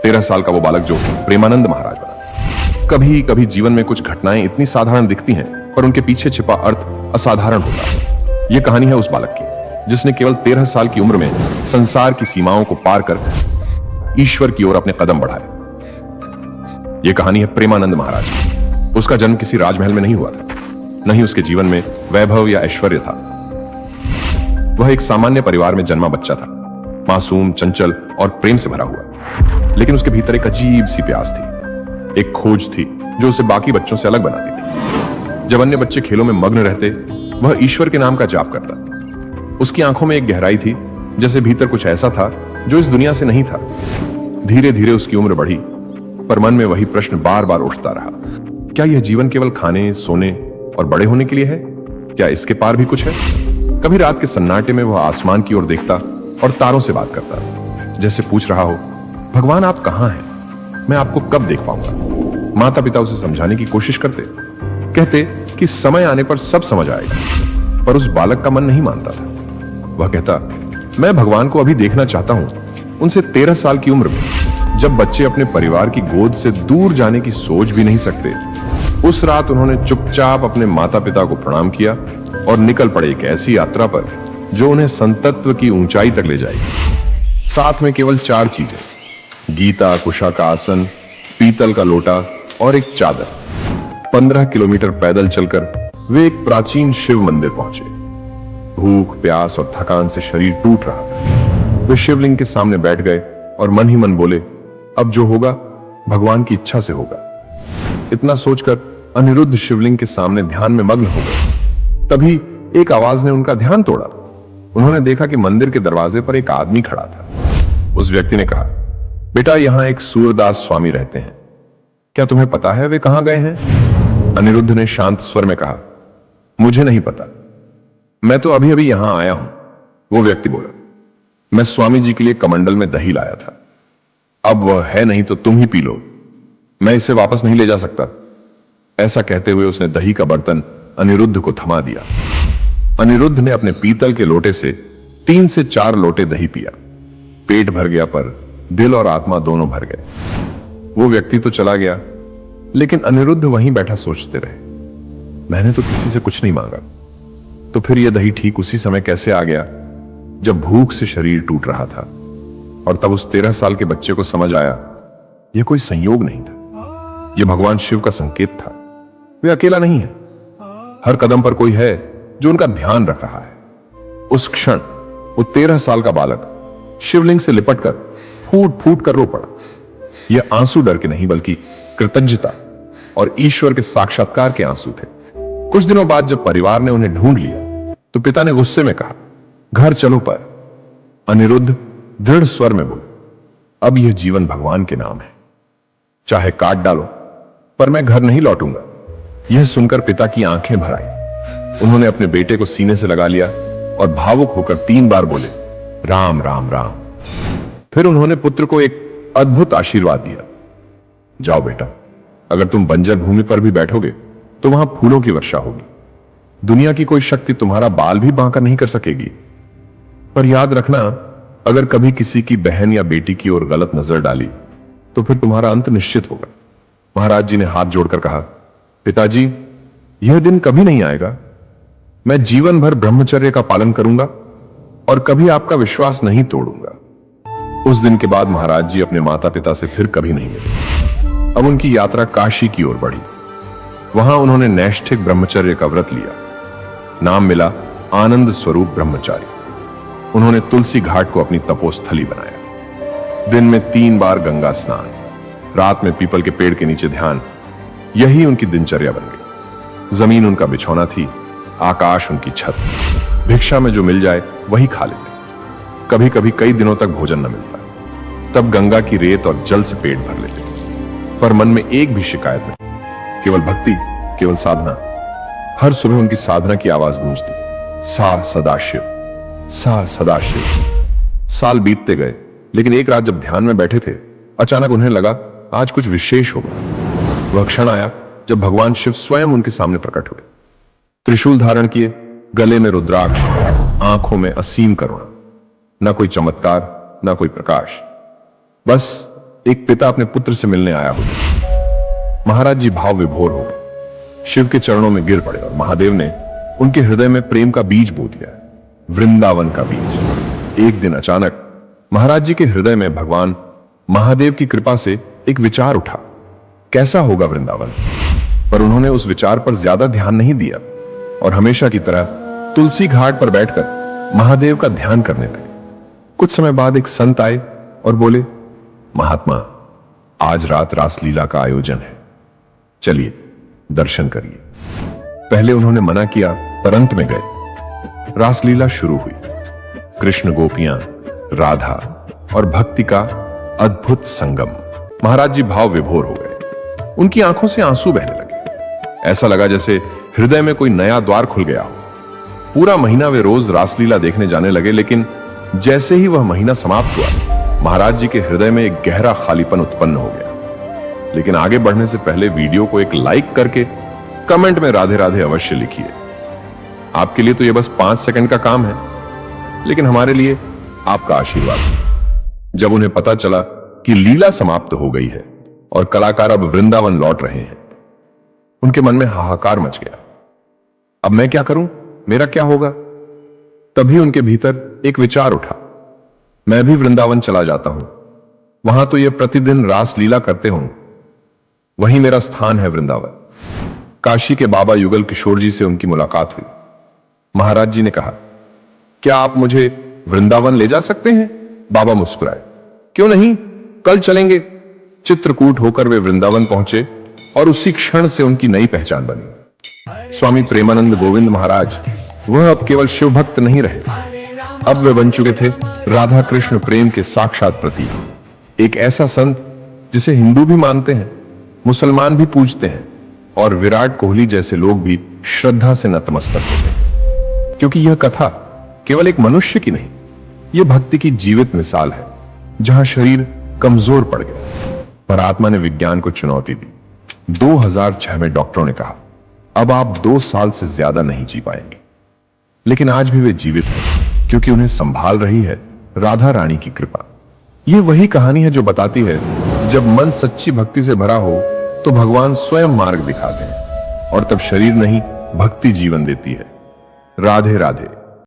13 साल का वो बालक जो प्रेमानंद महाराज बना। कभी कभी जीवन में कुछ घटनाएं इतनी साधारण दिखती हैं, पर उनके पीछे छिपा अर्थ असाधारण होता है। यह कहानी है उस बालक की जिसने केवल 13 साल की उम्र में संसार की सीमाओं को पार कर ईश्वर की ओर अपने कदम बढ़ाए। यह कहानी है प्रेमानंद महाराज की। उसका जन्म किसी राजमहल में नहीं हुआ था, नहीं उसके जीवन में वैभव या ऐश्वर्य था। वह एक सामान्य परिवार में जन्मा बच्चा था, मासूम, चंचल और प्रेम से भरा हुआ। लेकिन उसके भीतर एक अजीब सी प्यास थी, एक खोज थी जो उसे बाकी बच्चों से अलग बनाती थी। जब अन्य बच्चे खेलों में मग्न रहते, वह ईश्वर के नाम का जाप करता। उसकी आंखों में एक गहराई थी, जैसे भीतर कुछ ऐसा था जो इस दुनिया से नहीं था। धीरे धीरे उसकी उम्र बढ़ी, पर मन में वही प्रश्न बार बार उठता रहा, क्या यह जीवन केवल खाने, सोने और बड़े होने के लिए है? क्या इसके पार भी कुछ है? कभी रात के सन्नाटे में वह आसमान की ओर देखता और तारों से बात करता, जैसे पूछ रहा हो, भगवान आप कहां हैं? मैं आपको कब देख पाऊंगा? माता पिता उसे समझाने की कोशिश करते, कहते कि समय आने पर सब समझ आएगा, पर उस बालक का मन नहीं मानता था। वह कहता, मैं भगवान को अभी देखना चाहता हूं, उनसे 13 साल की उम्र में, जब बच्चे अपने परिवार की गोद से दूर जाने की सोच भी नहीं सकते। उस रात उन्होंने चुपचाप अपने माता पिता को प्रणाम किया और निकल पड़े एक ऐसी यात्रा पर जो उन्हें संतत्व की ऊंचाई तक ले जाएगी। साथ में केवल 4 चीजें, गीता, कुशा का आसन, पीतल का लोटा और एक चादर। 15 किलोमीटर पैदल चलकर वे एक प्राचीन शिव मंदिर पहुंचे। भूख, प्यास और थकान से शरीर टूट रहा। वे शिवलिंग के सामने बैठ गए और मन ही मन बोले, अब जो होगा भगवान की इच्छा से होगा। इतना सोचकर अनिरुद्ध शिवलिंग के सामने ध्यान में मग्न हो गए। तभी एक आवाज ने उनका ध्यान तोड़ा। उन्होंने देखा कि मंदिर के दरवाजे पर एक आदमी खड़ा था। उस व्यक्ति ने कहा, बेटा, यहां एक सूरदास स्वामी रहते हैं, क्या तुम्हें पता है वे कहां गए हैं? अनिरुद्ध ने शांत स्वर में कहा, मुझे नहीं पता, मैं तो अभी अभी यहां आया हूं। वो व्यक्ति बोला, मैं स्वामी जी के लिए कमंडल में दही लाया था, अब वह है नहीं तो तुम ही पी लो, मैं इसे वापस नहीं ले जा सकता। ऐसा कहते हुए उसने दही का बर्तन अनिरुद्ध को थमा दिया। अनिरुद्ध ने अपने पीतल के लोटे से 3 से 4 लोटे दही पिया। पेट भर गया, पर दिल और आत्मा दोनों भर गए। वो व्यक्ति तो चला गया, लेकिन अनिरुद्ध वहीं बैठा सोचते रहे, मैंने तो किसी से कुछ नहीं मांगा, तो फिर यह दही ठीक उसी समय कैसे आ गया जब भूख से शरीर टूट रहा था? और तब उस 13 साल के बच्चे को समझ आया, यह कोई संयोग नहीं था, यह भगवान शिव का संकेत था। वे अकेला नहीं है, हर कदम पर कोई है जो उनका ध्यान रख रहा है। उस क्षण वो 13 साल का बालक शिवलिंग से लिपटकर फूट फूट कर रो पड़ा। यह आंसू डर के नहीं, बल्कि कृतज्ञता और ईश्वर के साक्षात्कार के आंसू थे। कुछ दिनों बाद जब परिवार ने उन्हें ढूंढ लिया, तो पिता ने गुस्से में कहा, घर चलो पर। अनिरुद्ध दृढ़ स्वर में बोले, अब यह जीवन भगवान के नाम है, चाहे काट डालो, पर मैं घर नहीं लौटूंगा। यह सुनकर पिता की आंखें भर आई। उन्होंने अपने बेटे को सीने से लगा लिया और भावुक होकर 3 बार बोले, राम राम राम। फिर उन्होंने पुत्र को एक अद्भुत आशीर्वाद दिया, जाओ बेटा, अगर तुम बंजर भूमि पर भी बैठोगे तो वहां फूलों की वर्षा होगी। दुनिया की कोई शक्ति तुम्हारा बाल भी बांका नहीं कर सकेगी। पर याद रखना, अगर कभी किसी की बहन या बेटी की ओर गलत नजर डाली तो फिर तुम्हारा अंत निश्चित होगा। महाराज जी ने हाथ जोड़कर कहा, पिताजी, यह दिन कभी नहीं आएगा। मैं जीवन भर ब्रह्मचर्य का पालन करूंगा और कभी आपका विश्वास नहीं तोड़ूंगा। उस दिन के बाद महाराज जी अपने माता पिता से फिर कभी नहीं मिले। अब उनकी यात्रा काशी की ओर बढ़ी। वहां उन्होंने नैष्ठिक ब्रह्मचर्य का व्रत लिया। नाम मिला आनंद स्वरूप ब्रह्मचारी। उन्होंने तुलसी घाट को अपनी तपोस्थली बनाया। दिन में 3 बार गंगा स्नान, रात में पीपल के पेड़ के नीचे ध्यान, यही उनकी दिनचर्या बन गई। जमीन उनका बिछौना थी, आकाश उनकी छत। भिक्षा में जो मिल जाए वही खा लेते। कभी कभी कई दिनों तक भोजन न मिलता, तब गंगा की रेत और जल से पेट भर लेते। पर मन में एक भी शिकायत नहीं, केवल भक्ति, केवल साधना। हर सुबह उनकी साधना की आवाज गूंजती, सा सदाशिव, सा सदाशिव। साल बीतते गए, लेकिन एक रात जब ध्यान में बैठे थे, अचानक उन्हें लगा आज कुछ विशेष होगा। वह क्षण आया जब भगवान शिव स्वयं उनके सामने प्रकट हुए। त्रिशूल धारण किए, गले में रुद्राक्ष, आंखों में असीम करुणा। न कोई चमत्कार, न कोई प्रकाश, बस एक पिता अपने पुत्र से मिलने आया हो। महाराज जी भाव विभोर हो गए, शिव के चरणों में गिर पड़े और महादेव ने उनके हृदय में प्रेम का बीज बो दिया, वृंदावन का बीज। एक दिन अचानक महाराज जी के हृदय में भगवान महादेव की कृपा से एक विचार उठा, कैसा होगा वृंदावन। पर उन्होंने उस विचार पर ज्यादा ध्यान नहीं दिया और हमेशा की तरह तुलसी घाट पर बैठकर महादेव का ध्यान करने लगे। कुछ समय बाद एक संत आए और बोले, महात्मा, आज रात रासलीला का आयोजन है, चलिए दर्शन करिए। पहले उन्होंने मना किया, पर अंत में गए। रासलीला शुरू हुई। कृष्ण, गोपियां, राधा और भक्ति का अद्भुत संगम। महाराज जी भाव विभोर हो गए, उनकी आंखों से आंसू बहने लगे। ऐसा लगा जैसे हृदय में कोई नया द्वार खुल गया हो। पूरा महीना वे रोज रासलीला देखने जाने लगे, लेकिन जैसे ही वह महीना समाप्त हुआ, महाराज जी के हृदय में एक गहरा खालीपन उत्पन्न हो गया। लेकिन आगे बढ़ने से पहले वीडियो को एक लाइक करके कमेंट में राधे राधे अवश्य लिखिए। आपके लिए तो यह बस 5 सेकंड का काम है, लेकिन हमारे लिए आपका आशीर्वाद। जब उन्हें पता चला कि लीला समाप्त हो गई है और कलाकार अब वृंदावन लौट रहे हैं, उनके मन में हाहाकार मच गया। अब मैं क्या करूं, मेरा क्या होगा। तभी उनके भीतर एक विचार उठा, मैं भी वृंदावन चला जाता हूं, वहां तो ये प्रतिदिन रास लीला करते हों, वहीं मेरा स्थान है वृंदावन। काशी के बाबा युगल किशोर जी से उनकी मुलाकात हुई। महाराज जी ने कहा, क्या आप मुझे वृंदावन ले जा सकते हैं। बाबा मुस्कुराए, क्यों नहीं, कल चलेंगे। चित्रकूट होकर वे वृंदावन पहुंचे और उसी क्षण से उनकी नई पहचान बनी। स्वामी प्रेमानंद गोविंद महाराज, वह अब केवल शिव भक्त नहीं रहे, अब वे बन चुके थे राधा कृष्ण प्रेम के साक्षात प्रतीक। एक ऐसा संत जिसे हिंदू भी मानते हैं, मुसलमान भी पूजते हैं और विराट कोहली जैसे लोग भी श्रद्धा से नतमस्तक होते हैं। क्योंकि यह कथा केवल एक मनुष्य की नहीं, यह भक्ति की जीवित मिसाल है, जहां शरीर कमजोर पड़ गया पर आत्मा ने विज्ञान को चुनौती दी। 2006 में डॉक्टरों ने कहा, अब आप 2 साल से ज्यादा नहीं जी पाएंगे, लेकिन आज भी वे जीवित हैं, क्योंकि उन्हें संभाल रही है राधा रानी की कृपा। यह वही कहानी है जो बताती है, जब मन सच्ची भक्ति से भरा हो तो भगवान स्वयं मार्ग दिखाते हैं और तब शरीर नहीं, भक्ति जीवन देती है। राधे राधे।